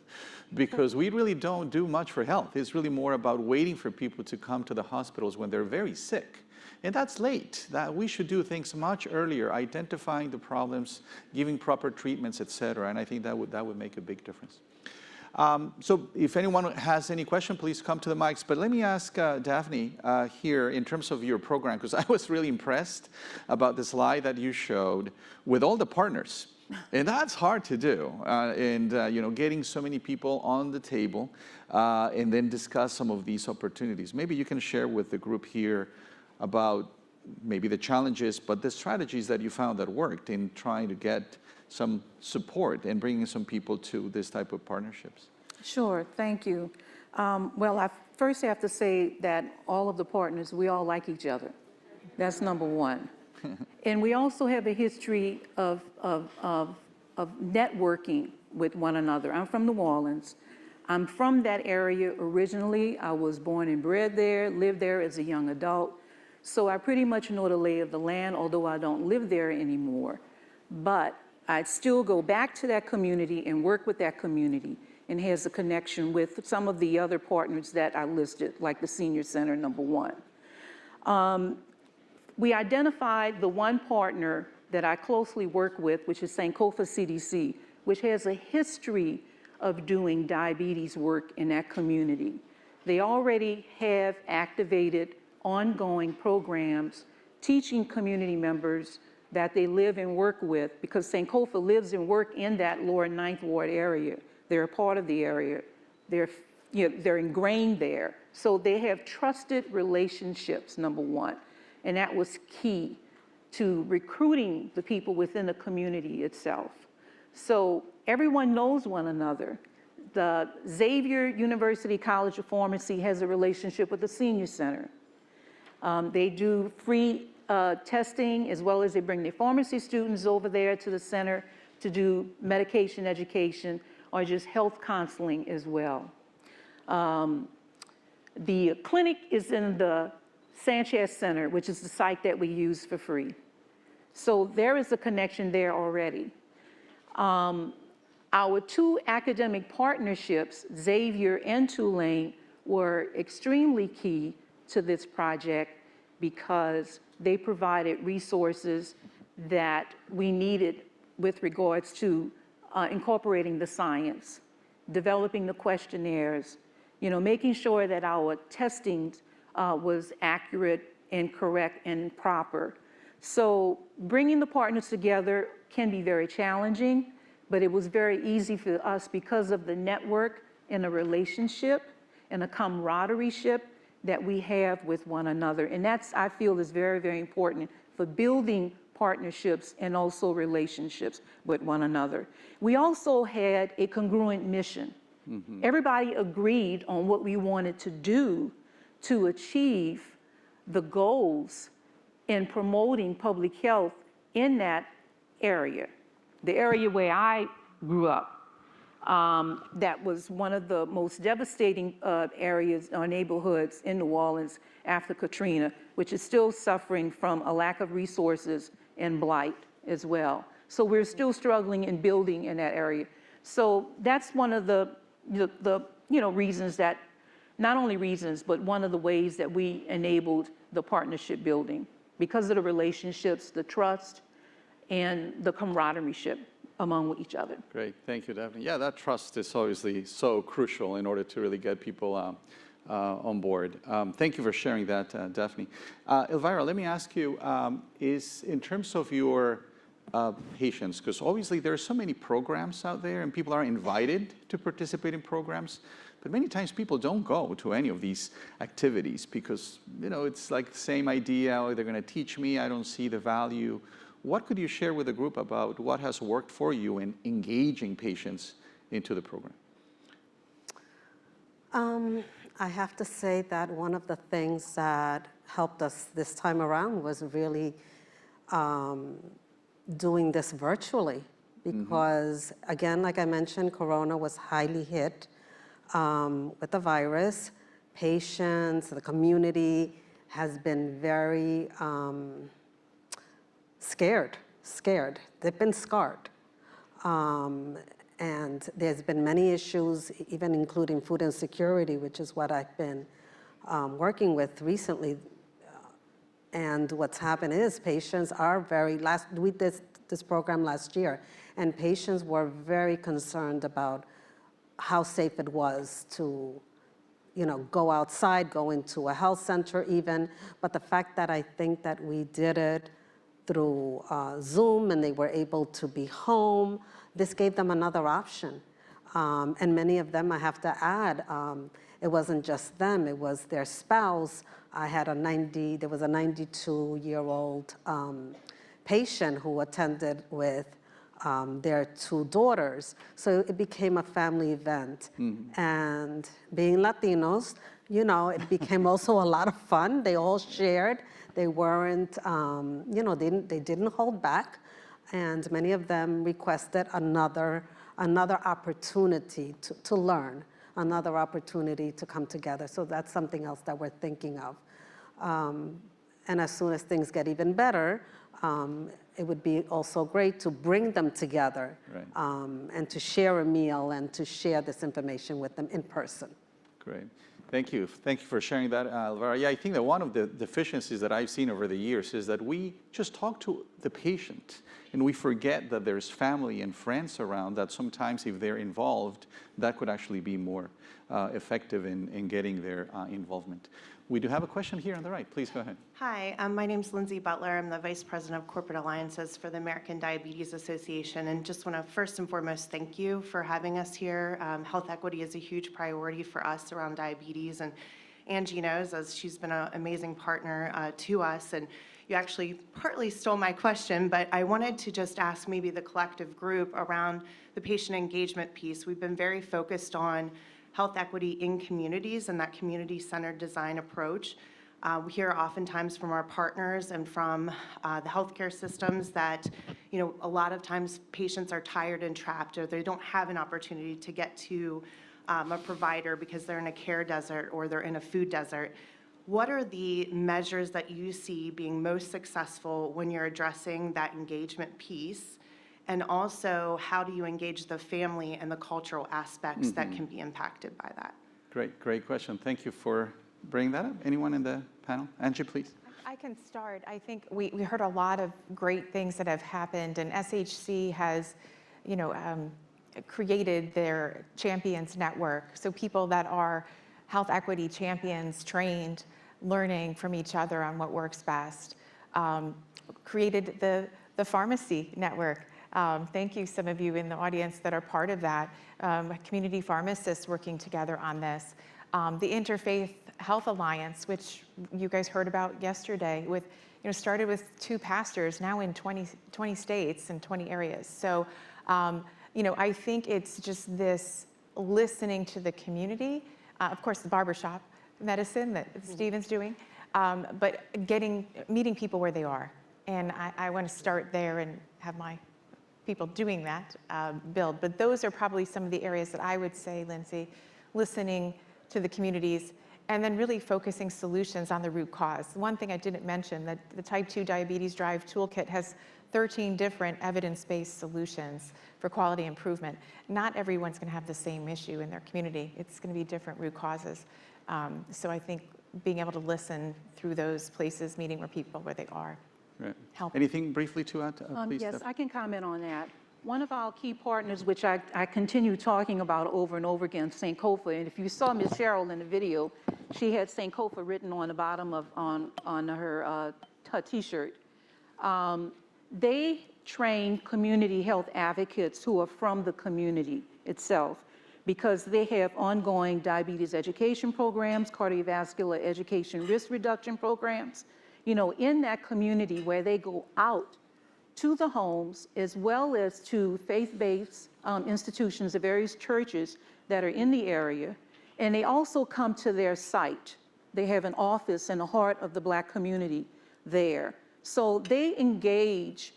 because we really don't do much for health. It's really more about waiting for people to come to the hospitals when they're very sick. And that's late. That we should do things much earlier, identifying the problems, giving proper treatments, et cetera. And I think that would make a big difference. So if anyone has any question, please come to the mics. But let me ask Daphne here in terms of your program, because I was really impressed about the slide that you showed with all the partners. And that's hard to do. You know, getting so many people on the table and then discuss some of these opportunities. Maybe you can share with the group here about maybe the challenges, but the strategies that you found that worked in trying to get some support and bringing some people to this type of partnerships.
Sure, thank you. Well, I first have to say that all of the partners, we all like each other. That's number one. And we also have a history of networking with one another. I'm from New Orleans. I'm from that area originally. I was born and bred there, lived there as a young adult. So I pretty much know the lay of the land, although I don't live there anymore. But I'd still go back to that community and work with that community, and has a connection with some of the other partners that I listed, like the Senior Center, number one. We identified the one partner that I closely work with, which is Sankofa CDC, which has a history of doing diabetes work in that community. They already have activated ongoing programs teaching community members that they live and work with, because Sankofa lives and work in that lower 9th Ward area. They're a part of the area. They're ingrained there. So they have trusted relationships, number one. And that was key to recruiting the people within the community itself. So everyone knows one another. The Xavier University College of Pharmacy has a relationship with the Senior Center. They do free testing, as well as they bring their pharmacy students over there to the center to do medication education or just health counseling as well. The clinic is in the Sanchez Center, which is the site that we use for free. So there is a connection there already. Our two academic partnerships, Xavier and Tulane, were extremely key to this project because they provided resources that we needed with regards to incorporating the science, developing the questionnaires, you know, making sure that our testing was accurate and correct and proper. So bringing the partners together can be very challenging, but it was very easy for us because of the network and the relationship and the camaraderie-ship that we have with one another. And that's, I feel, is very, very important for building partnerships and also relationships with one another. We also had a congruent mission. Mm-hmm. Everybody agreed on what we wanted to do to achieve the goals in promoting public health in that area, the area where I grew up. That was one of the most devastating areas or neighborhoods in New Orleans after Katrina, which is still suffering from a lack of resources and blight as well. So we're still struggling in building in that area. So that's one of the reasons that, not only reasons, but one of the ways that we enabled the partnership building, because of the relationships, the trust, and the camaraderie among each other.
Great, thank you, Daphne. Yeah, that trust is obviously so crucial in order to really get people on board. Thank you for sharing that, Daphne. Elvira, let me ask you, is in terms of your patients, because obviously there are so many programs out there and people are invited to participate in programs, but many times people don't go to any of these activities because, it's like the same idea, oh, they're going to teach me, I don't see the value. What could you share with the group about what has worked for you in engaging patients into the program?
I have to say that one of the things that helped us this time around was really doing this virtually, because again, like I mentioned, Corona was highly hit with the virus. Patients, the community has been very scared. They've been scarred. And there's been many issues, even including food insecurity, which is what I've been working with recently. And what's happened is patients are we did this program last year, and patients were very concerned about how safe it was to go outside, go into a health center even. But the fact that I think that we did it through Zoom and they were able to be home, this gave them another option. And many of them, I have to add, it wasn't just them, it was their spouse. There was a 92-year-old patient who attended with their 2 daughters. So it became a family event. And being Latinos, it became also a lot of fun. They all shared. They weren't, they didn't hold back. And many of them requested another opportunity to learn, another opportunity to come together. So that's something else that we're thinking of. And as soon as things get even better, it would be also great to bring them together,
right,
and to share a meal and to share this information with them in person.
Great. Thank you. Thank you for sharing that, Elvira. Yeah, I think that one of the deficiencies that I've seen over the years is that we just talk to the patient and we forget that there's family and friends around, that sometimes if they're involved, that could actually be more effective in getting their involvement. We do have a question here on the right. Please go ahead.
Hi, my name's Lindsay Butler. I'm the Vice President of Corporate Alliances for the American Diabetes Association, and just want to first and foremost thank you for having us here. Health equity is a huge priority for us around diabetes, and Angie knows, as she's been an amazing partner to us, and you actually partly stole my question, but I wanted to just ask maybe the collective group around the patient engagement piece. We've been very focused on health equity in communities and that community-centered design approach. We hear oftentimes from our partners and from the healthcare systems that, a lot of times patients are tired and trapped, or they don't have an opportunity to get to a provider because they're in a care desert or they're in a food desert. What are the measures that you see being most successful when you're addressing that engagement piece? And also, how do you engage the family and the cultural aspects that can be impacted by that?
Great question. Thank you for bringing that up. Anyone in the panel? Angie, please.
I can start. I think we heard a lot of great things that have happened, and SHC has, created their champions network. So people that are health equity champions, trained, learning from each other on what works best. Created the pharmacy network. Thank you, some of you in the audience that are part of that. Community pharmacists working together on this. The Interfaith Health Alliance, which you guys heard about yesterday, with started with 2 pastors, now in 20 states and 20 areas. So, I think it's just this listening to the community. Of course, the barbershop medicine that Stephen's doing, but meeting people where they are. And I want to start there and have my people doing that build. But those are probably some of the areas that I would say, Lindsay, listening to the communities and then really focusing solutions on the root cause. One thing I didn't mention, that the Type 2 Diabetes Drive Toolkit has 13 different evidence-based solutions for quality improvement. Not everyone's going to have the same issue in their community. It's going to be different root causes. So I think being able to listen through those places, meeting where people where they are.
Right.
Help.
Anything briefly to add, please?
Yes,
Deb?
I can comment on that. One of our key partners, which I continue talking about over and over again, Sankofa, and if you saw Ms. Cheryl in the video, she had Sankofa written on the bottom of on her T-shirt. They train community health advocates who are from the community itself because they have ongoing diabetes education programs, cardiovascular education risk reduction programs, you know, in that community where they go out to the homes as well as to faith-based institutions, the various churches that are in the area, and they also come to their site. They have an office in the heart of the Black community there. So they engage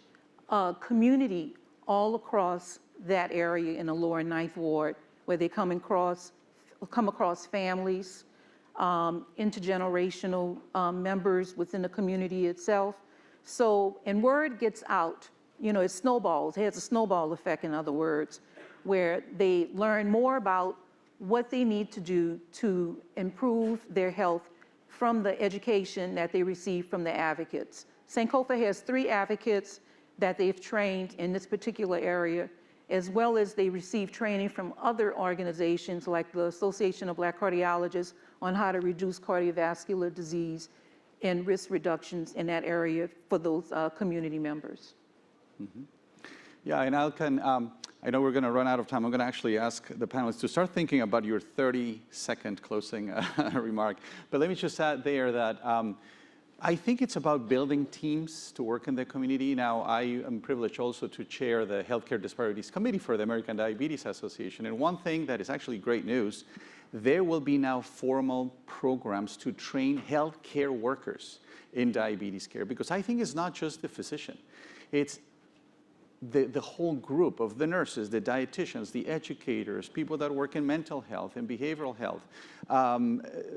community all across that area in the lower Ninth Ward, where they come across families, intergenerational members within the community itself. So, and word gets out, you know, it snowballs, it has a snowball effect, in other words, where they learn more about what they need to do to improve their health from the education that they receive from the advocates. Sankofa has 3 advocates that they've trained in this particular area, as well as they receive training from other organizations like the Association of Black Cardiologists on how to reduce cardiovascular disease and risk reductions in that area for those community members.
Mm-hmm. Yeah, and I know we're going to run out of time. I'm going to actually ask the panelists to start thinking about your 30-second closing remark. But let me just add there that I think it's about building teams to work in the community. Now, I am privileged also to chair the Healthcare Disparities Committee for the American Diabetes Association. And one thing that is actually great news, there will be now formal programs to train healthcare workers in diabetes care, because I think it's not just the physician. It's the whole group of the nurses, the dietitians, the educators, people that work in mental health and behavioral health,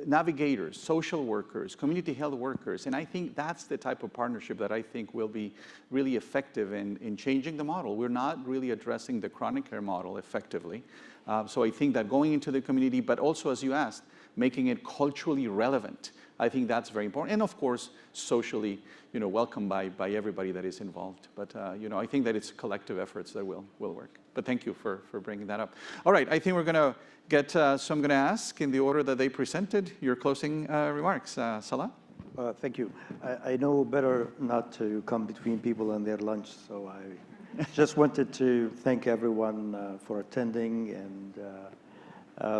navigators, social workers, community health workers. And I think that's the type of partnership that I think will be really effective in changing the model. We're not really addressing the chronic care model effectively. So I think that going into the community, but also, as you asked, making it culturally relevant, I think that's very important. And of course, socially, you know, welcomed by everybody that is involved. But, you know, I think that it's collective efforts that will work. But thank you for bringing that up. All right, I think we're going to get, so I'm going to ask in the order that they presented your closing remarks. Salah?
Thank you. I know better not to come between people and their lunch, so I just wanted to thank everyone for attending and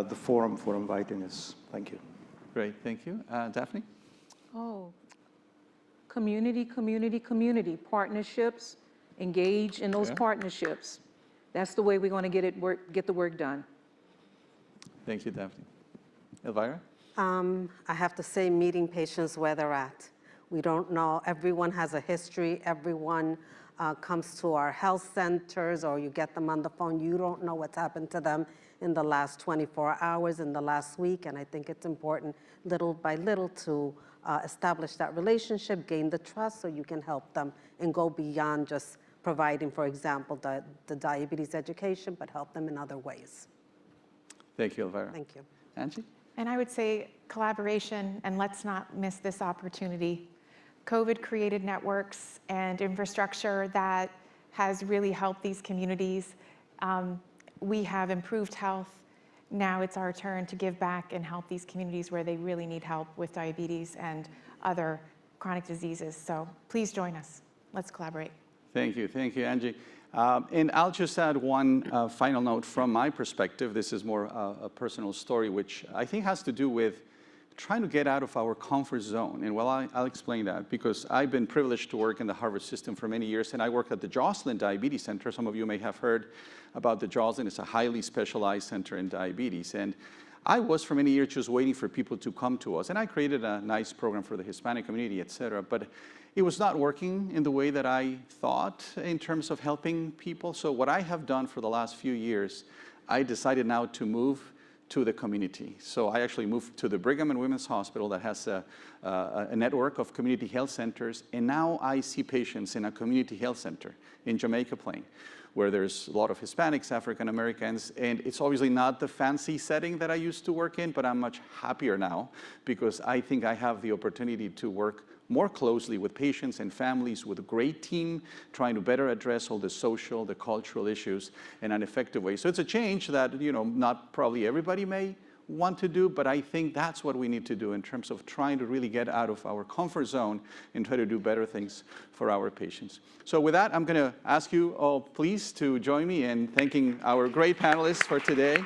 the forum for inviting us. Thank you.
Great, thank you. Daphne?
Oh, community, community, community, partnerships, engage in those partnerships. That's the way we're going to get the work done.
Thank you, Daphne. Elvira?
I have to say, meeting patients where they're at. We don't know, everyone has a history, everyone comes to our health centers, or you get them on the phone, you don't know what's happened to them in the last 24 hours, in the last week, and I think it's important little by little to establish that relationship, gain the trust so you can help them and go beyond just providing, for example, the diabetes education, but help them in other ways.
Thank you, Elvira.
Thank you.
Angie?
And I would say collaboration, and let's not miss this opportunity. COVID created networks and infrastructure that has really helped these communities. We have improved health. Now it's our turn to give back and help these communities where they really need help with diabetes and other chronic diseases. So please join us. Let's collaborate.
Thank you, Angie. And I'll just add one final note from my perspective. This is more a personal story, which I think has to do with trying to get out of our comfort zone. And well, I'll explain that, because I've been privileged to work in the Harvard system for many years, and I worked at the Joslin Diabetes Center. Some of you may have heard about the Joslin. It's a highly specialized center in diabetes. And I was for many years just waiting for people to come to us. And I created a nice program for the Hispanic community, et cetera. But it was not working in the way that I thought in terms of helping people. So what I have done for the last few years, I decided now to move to the community. So I actually moved to the Brigham and Women's Hospital that has a network of community health centers. And now I see patients in a community health center in Jamaica Plain, where there's a lot of Hispanics, African Americans, and it's obviously not the fancy setting that I used to work in, but I'm much happier now because I think I have the opportunity to work more closely with patients and families with a great team, trying to better address all the social, the cultural issues in an effective way. So it's a change that, you know, not probably everybody may want to do, but I think that's what we need to do in terms of trying to really get out of our comfort zone and try to do better things for our patients. So with that, I'm going to ask you all, please, to join me in thanking our great panelists for today.